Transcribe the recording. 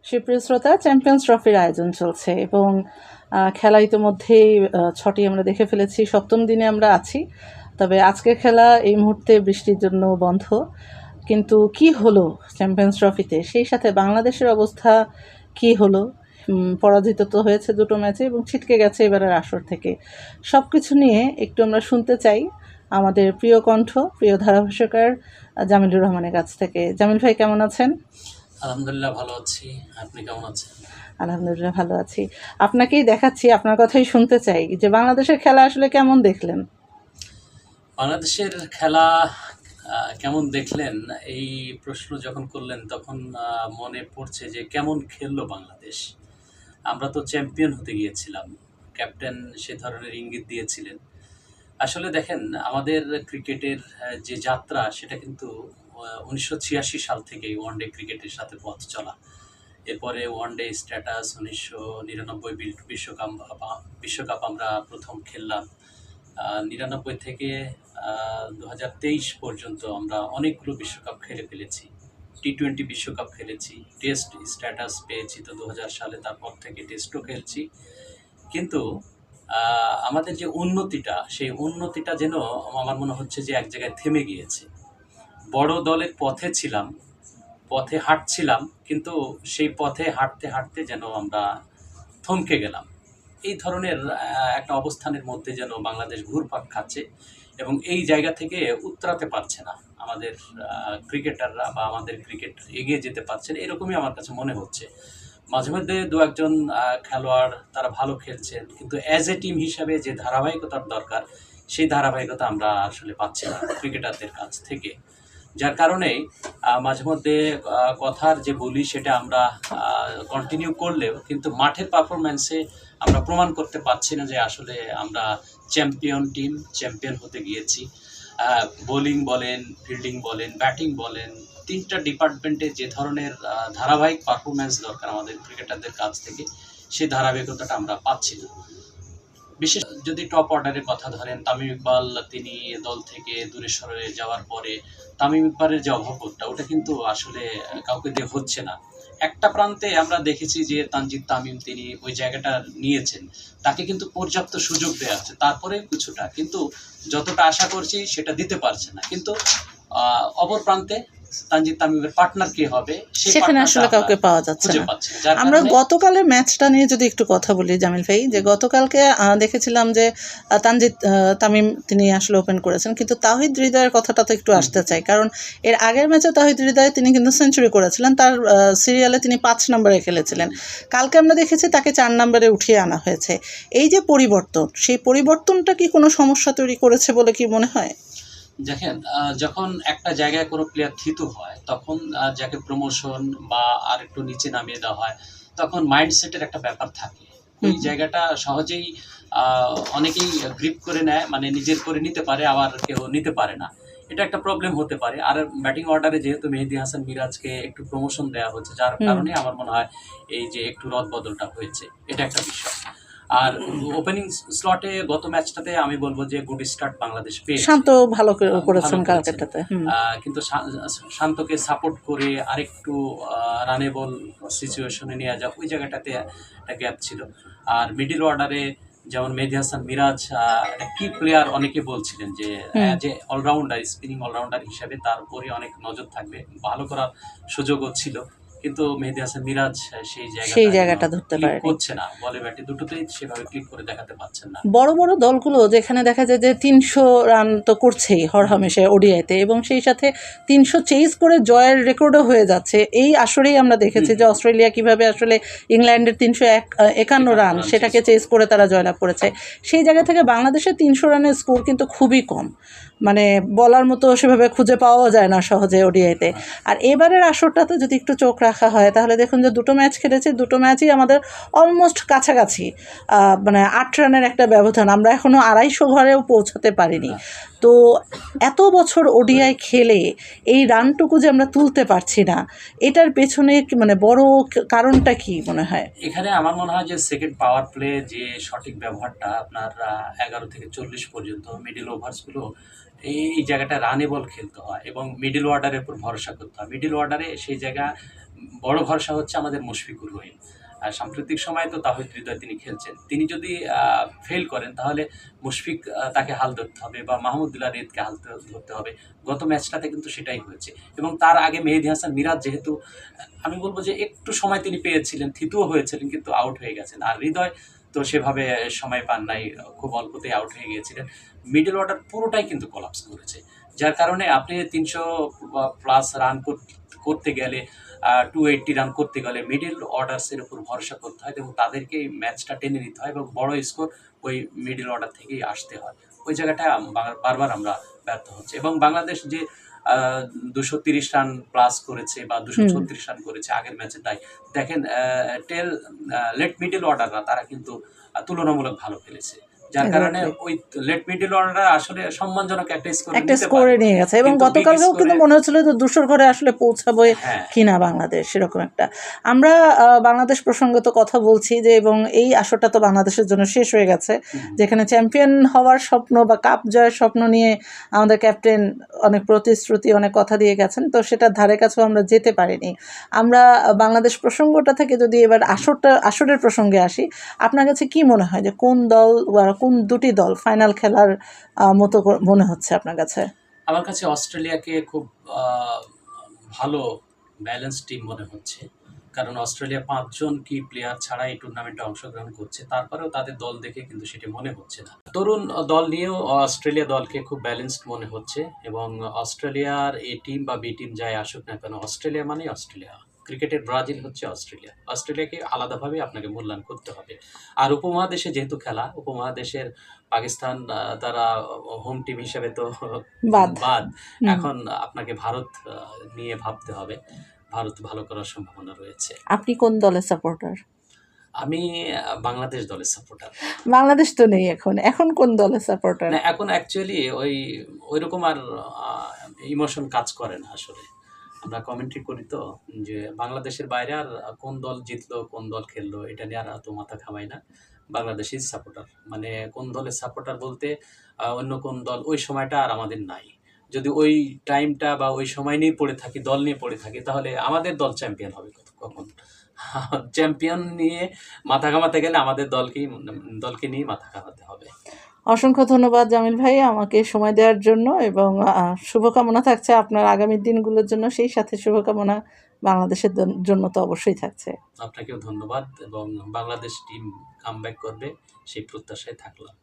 সুপ্রিয় শ্রোতা, চ্যাম্পিয়ন্স ট্রফির আয়োজন চলছে এবং খেলা ইতিমধ্যেই ৬টি আমরা দেখে ফেলেছি। ৭ম দিনে আমরা আছি, তবে আজকের খেলা এই মুহূর্তে বৃষ্টির জন্য বন্ধ। কিন্তু কি হলো চ্যাম্পিয়ন্স ট্রফিতে, সেই সাথে বাংলাদেশের অবস্থা কি হলো? পরাজিত তো হয়েছে দুটো ম্যাচে এবং ছিটকে গেছে এবারের আসর থেকে। সব কিছু নিয়ে একটু আমরা শুনতে চাই আমাদের প্রিয় কণ্ঠ, প্রিয় ধারাভাষ্যকার জামিলুর রহমানের কাছ থেকে। জামিল ভাই, কেমন আছেন? আলহামদুলিল্লাহ ভালো আছি, আপনি কেমন আছেন? আলহামদুলিল্লাহ ভালো আছি। আপনাকেই দেখাচ্ছি, আপনার কথাই শুনতে চাই যে বাংলাদেশের খেলা আসলে কেমন দেখলেন? বাংলাদেশের খেলা কেমন দেখলেন, এই প্রশ্ন যখন করলেন তখন মনে পড়ছে যে কেমন খেললো বাংলাদেশ। আমরা তো চ্যাম্পিয়ন হতে গিয়েছিলাম, ক্যাপ্টেন সে ধরনের ইঙ্গিত দিয়েছিলেন। আসলে দেখেন, আমাদের ক্রিকেটের যে যাত্রা সেটা কিন্তু 1986 সাল থেকেই ওয়ানডে ক্রিকেটের সাথে পথ চলা। এরপরে ওয়ানডে স্ট্যাটাস 1999 বিশ্বকাপ আমরা প্রথম খেললাম। 99 থেকে 2023 পর্যন্ত আমরা অনেকগুলো বিশ্বকাপ খেলে ফেলেছি। টি-20 বিশ্বকাপ খেলেছি, টেস্ট স্ট্যাটাস পেয়েছি তো 2000 সালে, তারপর থেকে টেস্টও খেলছি। কিন্তু আমাদের যে উন্নতিটা, সেই উন্নতিটা যেন আমার মনে হচ্ছে যে এক জায়গায় থেমে গিয়েছে। বড় দলের পথে ছিলাম, পথে হাঁটছিলাম, কিন্তু সেই পথে হাঁটতে হাঁটতে যেন আমরা থমকে গেলাম। এই ধরনের একটা অবস্থানের মধ্যে যেন বাংলাদেশ ঘুরপাক খাচ্ছে এবং এই জায়গা থেকে উতরাতে পারছে না আমাদের ক্রিকেটাররা, বা আমাদের ক্রিকেট এগিয়ে যেতে পারছে না, এরকমই আমার কাছে মনে হচ্ছে। মাঝে মধ্যে দু একজন খেলোয়াড় তারা ভালো খেলছেন, কিন্তু অ্যাজ এ টিম হিসাবে যে ধারাবাহিকতার দরকার, সেই ধারাবাহিকতা আমরা আসলে পাচ্ছি না ক্রিকেটারদের কাছ থেকে। যার কারণে মাঝে মধ্যে কথার যে বলি সেটা আমরা কন্টিনিউ করলেও কিন্তু মাঠের পারফরম্যান্সে আমরা প্রমাণ করতে পারছি না যে আসলে আমরা চ্যাম্পিয়ন টিম, চ্যাম্পিয়ন হতে গিয়েছি। বোলিং বলেন, ফিল্ডিং বলেন, ব্যাটিং বলেন, তিনটা ডিপার্টমেন্টে যে ধরনের ধারাবাহিক পারফরম্যান্স দরকার আমাদের ক্রিকেটারদের কাছ থেকে, সেই ধারাবাহিকতাটা আমরা পাচ্ছি না। বিশেষ যদি টপ অর্ডারের কথা ধরেন, তামিম ইকবাল তিনি দল থেকে দূরে সরে যাওয়ার পরে তামিম ইকবালের যে অভাবটা, ওটা কিন্তু আসলে কাউকে দিয়ে হচ্ছে না। একটা প্রান্তে আমরা দেখেছি যে তানজিদ তামিম তিনি ওই জায়গাটা নিয়েছেন, তাকে কিন্তু পর্যাপ্ত সুযোগ দেওয়া হচ্ছে, তারপরে কিছুটা কিন্তু যতটা আশা করছি সেটা দিতে পারছে না। কিন্তু অপর প্রান্তে তানজিদ তামিমের পার্টনার কে হবে, সেখানে আসলে কাউকে পাওয়া যাচ্ছে না। আমরা গতকালের ম্যাচটা নিয়ে যদি একটু কথা বলি জামিল ভাই, যে গতকালকে দেখেছিলাম যে তানজিদ তামিম তিনি আসলে ওপেন করেছেন, কিন্তু তাহিদ হৃদয়ের কথাটা তো একটু আসতে চাই, কারণ এর আগের ম্যাচে তাহিদ হৃদয় তিনি কিন্তু সেঞ্চুরি করেছিলেন, তার সিরিয়ালে তিনি 5 নম্বরে খেলেছিলেন। কালকে আমরা দেখেছি তাকে 4 নম্বরে উঠিয়ে আনা হয়েছে। এই যে পরিবর্তন, সেই পরিবর্তনটা কি কোনো সমস্যা তৈরি করেছে বলে কি মনে হয়? দেখেন, যখন একটা জায়গায় কোনো প্লেয়ার থিতু হয়, তখন যাকে প্রমোশন বা আর একটু নিচে নামিয়ে দেওয়া হয়, তখন মাইন্ডসেটের একটা ব্যাপার থাকে। ওই জায়গাটা সহজেই অনেকেই গ্রিপ করে নেয়, মানে নিজের করে নিতে পারে, আবার কেউ নিতে পারে না। এটা একটা প্রবলেম হতে পারে। আর ব্যাটিং অর্ডারে যেহেতু মেহেদী হাসান মিরাজকে একটু প্রমোশন দেওয়া হচ্ছে, যার কারণে আমার মনে হয় এই যে একটু রদবদলটা হয়েছে, এটা একটা বিষয়। আর ওপেনিং স্লটে গত ম্যাচটাতে আমি বলবো যে গুড স্টার্ট বাংলাদেশ পেয়েছে, শান্ত ভালো করেছেন কালকেটাতে, কিন্তু শান্তকে সাপোর্ট করে আরেকটু রানেবল সিচুয়েশনে নিয়ে যাওয়া, ওই জায়গাটাতে একটা গ্যাপ ছিল। আর মিডিল অর্ডারে যেমন মেহেদী হাসান মিরাজ একটা কি প্লেয়ার, অনেকে বলছিলেন যে অলরাউন্ডার, স্পিনিং অলরাউন্ডার হিসাবে তার উপরে অনেক নজর থাকবে, ভালো করার সুযোগও ছিল, কিন্তু মেহেদী হাসান মিরাজ সেই জায়গাটা ধরতে পারছে না, বলে ব্যাটে দুটোতেই সেভাবে ক্লিক করে দেখাতে পারছেন না। বড় বড় দলগুলো যেখানে দেখা যায় যে 300 রান তো করছেই হরহামেশে ওডিআইতে, এবং সেই সাথে 300 চেজ করে জয়ের রেকর্ডও হয়ে যাচ্ছে। এই আসরেই আমরা দেখেছি যে অস্ট্রেলিয়া কিভাবে আসলে ইংল্যান্ডের 351 রান সেটাকে চেজ করে তারা জয়লাভ করেছে। সেই জায়গা থেকে বাংলাদেশের 300 রানের স্কোর কিন্তু খুবই কম, মানে বলার মতো সেভাবে খুঁজে পাওয়া যায় না সহজে ওডিআইতে। আর এবারের আসরটাতে যদি একটু চোখ রাখা হয়, তাহলে দেখুন যে দুটো ম্যাচ খেলেছে, দুটো ম্যাচই আমাদের অলমোস্ট কাছাকাছি, মানে 8 রানের একটা ব্যবধান, আমরা এখনও 250 ঘরেও পৌঁছাতে পারিনি। তো এত বছর ওডিআই খেলে এই রানটুকু যে আমরা তুলতে পারছি না, এটার পেছনে মানে বড় কারণটা কি মনে হয়? এখানে আমার মনে হয় যে সেকেন্ড পাওয়ার প্লে যে সঠিক ব্যবহারটা, আপনার 11 থেকে 40 পর্যন্ত মিডল ওভার্সগুলো এই জায়গাটা রানেবল খেলতে হয় এবং মিডল অর্ডারের উপর ভরসা করতে হয়। মিডল অর্ডারে সেই জায়গা বড় ভরসা হচ্ছে আমাদের মুশফিকুর রহিম। আর সাম্প্রতিক সময়ে তো তাহিদ হৃদয় তিনি খেলছেন। তিনি যদি ফেল করেন তাহলে মুশফিক তাকে হাল ধরতে হবে বা মাহমুদুল্লাহ রিয়াদকে হাল ধরতে হবে। গত ম্যাচটাতে কিন্তু সেটাই হয়েছে এবং তার আগে মেহেদী হাসান মিরাজ যেহেতু আমি বলব যে একটু সময় তিনি পেয়েছিলেন, থিতুও হয়েছিলেন কিন্তু আউট হয়ে গেছেন। আর হৃদয় তো সেভাবে সময় পান নাই, খুব অল্পতেই আউট হয়ে গিয়েছিলেন। মিডল অর্ডার পুরোটাই কিন্তু কোলাপস করেছে, যার কারণে আপনি 300+ রান করতে গেলে 280 রান করতে গেলে মিডল অর্ডার্সের উপর ভরসা করতে হয় এবং তাদেরকেই ম্যাচটা টেনে নিতে হয় এবং বড় স্কোর ওই মিডল অর্ডার থেকেই আসতে হয়। ওই জায়গাটা বারবার আমরা ব্যর্থ হচ্ছে এবং বাংলাদেশ যে 230 রান প্লাস করেছে বা 236 রান করেছে আগের ম্যাচে, তাই দেখেন লেট মিডল অর্ডাররা তারা কিন্তু তুলনামূলক ভালো খেলেছে, যার কারণে ওই লেট মিডল অর্ডার আসলে সম্মানজনক একটা স্কোরে নিয়ে গেছে এবং গতকালকেও কিন্তু মনে হচ্ছিল যে 200 ঘরে আসলে পৌঁছাবে কিনা বাংলাদেশ, সেরকম একটা। আমরা বাংলাদেশ প্রসঙ্গত কথা বলছি যে, এবং এই আসরটা তো বাংলাদেশের জন্য শেষ হয়ে গেছে, যেখানে চ্যাম্পিয়ন হওয়ার স্বপ্ন বা কাপ জয়ের স্বপ্ন নিয়ে আমাদের ক্যাপ্টেন অনেক প্রতিশ্রুতি, অনেক কথা দিয়ে গেছেন, তো সেটার ধারে কাছেও আমরা যেতে পারিনি। আমরা বাংলাদেশ প্রসঙ্গটা থেকে যদি এবার আসরের প্রসঙ্গে আসি, আপনার কাছে কি মনে হয় যে কোন দল বা কোন দুটি দল ফাইনাল খেলার মতো মনে হচ্ছে আপনার কাছে? আমার কাছে অস্ট্রেলিয়াকে খুব ভালো ব্যালেন্স টিম মনে হচ্ছে, কারণ অস্ট্রেলিয়া 5 জন কি প্লেয়ার ছাড়া এই টুর্নামেন্টে অংশগ্রহণ করছে, তারপরেও তাদের দল দেখে কিন্তু সেটি মনে হচ্ছে না। তরুণ দল নিয়েও অস্ট্রেলিয়া দলকে খুব ব্যালেন্সড মনে হচ্ছে এবং অস্ট্রেলিয়ার এ টিম বা বি টিম যাই আসুক না কেন, অস্ট্রেলিয়া মানেই অস্ট্রেলিয়া। ক্রিকেটের ব্রাজিল হচ্ছে অস্ট্রেলিয়া। অস্ট্রেলিয়াকে আলাদাভাবে আপনাকে মূল্যায়ন করতে হবে। আর উপমহাদেশে যেহেতু খেলা, উপমহাদেশের পাকিস্তান তারা হোম টিম হিসেবে তো বাদ। এখন আপনাকে ভারত নিয়ে ভাবতে হবে। ভারত ভালো করার সম্ভাবনা রয়েছে। আপনি কোন দলের সাপোর্টার? আমি বাংলাদেশ দলের সাপোর্টার। বাংলাদেশ তো নেই এখন কোন দলের সাপোর্টার? না, এখন অ্যাকচুয়ালি ওইরকম আর ইমোশন কাজ করে না আসলে। আমরা কমেন্ট্রি করি তো যে বাংলাদেশের বাইরে আর কোন দল জিতলো, কোন দল খেললো, এটা নিয়ে আর এত মাথা ঘামাই না। বাংলাদেশের সাপোর্টার, মানে কোন দলের সাপোর্টার বলতে অন্য কোন দল ওই সময়টা আর আমাদের নাই। যদি ওই টাইমটা বা ওই সময় নিয়ে পড়ে থাকি, দল নিয়ে পড়ে থাকি, তাহলে আমাদের দল চ্যাম্পিয়ন হবে কখন? চ্যাম্পিয়ন নিয়ে মাথা ঘামাতে গেলে আমাদের দলকে নিয়ে মাথা ঘামাতে হবে। অসংখ্য ধন্যবাদ জামিল ভাই আমাকে সময় দেওয়ার জন্য, এবং শুভকামনা থাকছে আপনার আগামী দিনগুলোর জন্য, সেই সাথে শুভকামনা বাংলাদেশের জন্য তো অবশ্যই থাকছে। আপনাকেও ধন্যবাদ এবং বাংলাদেশ টিম কামব্যাক করবে সেই প্রত্যাশায় থাকলাম।